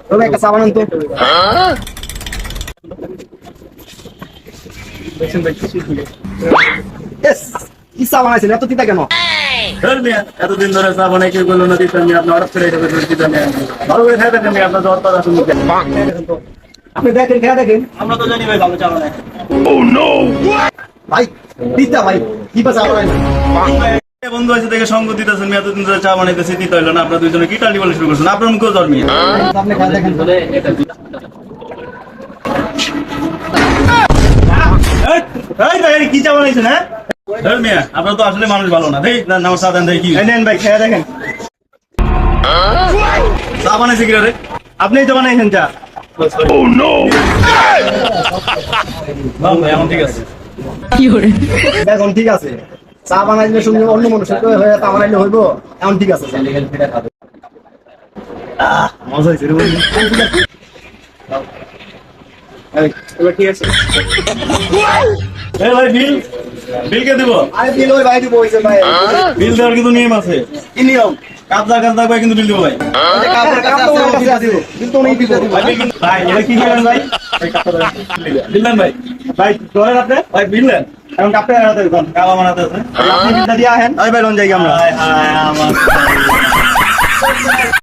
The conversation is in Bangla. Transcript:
তবে একটা সাবান আনতো। এস কি সাবান আছে এত তিতা কেন? এতদিন ধরে চা বানাই কেউ বললো না দিতাম আপনি হঠাৎ করে দিতাম ভালো করে খাই দেখেন আপনার জ্বর পাতা শুনতে আপনি দেখেন খেয়া দেখেন। আমরা তো জানি ভাই ভালো চা বানাই ভাই তিতা ভাই কি পা সাবান বন্ধু আছে দেখে সঙ্গ দিতেছেন এতদিন ধরে চা বানাইতেছি দিতে হইলো না আপনার দুইজনে কি টালি বলে শুরু করছেন আপনার মুখেও জ্বর নিয়ে আপনি খেয়া দেখেন। কি চা বানাইছেন হ্যাঁ আপনার তো আসলে মানুষ ভালো না দেখ আমার চা দেন দেখি নেন ভাই খেয়া দেখেন। চা বানাইছে কি রে আপনিই তো বানাইছেন চা। এখন ঠিক আছে এখন ঠিক আছে চা বানাইলে শুনলে অন্য মানুষের হয়ে তা বানাইলে হইব এখন ঠিক আছে। মজা হয়েছে রে বন্ধু। এবার ঠিক আছে। এই ভাই বিল বিল কে দিব আরে দিল ওই ভাই দিব হইছে ভাই। বিল দেওয়ার কিন্তু নিয়ম আছে কি নিয়ম? কাজা কাজা ভাই কিন্তু বিল দিব ভাই কিন্তু উনি দিব। ভাই এটা কি করেন ভাই বিল দেন ভাই ভাই ধরেন আপনি ভাই বিল দেন এখন কাপড়ে হাতে দেন। কালা বানাতে আছে আপনি বিলটা দিয়ে আহেন। আই ভাই লন যাই আমরা। হায় হায় আমার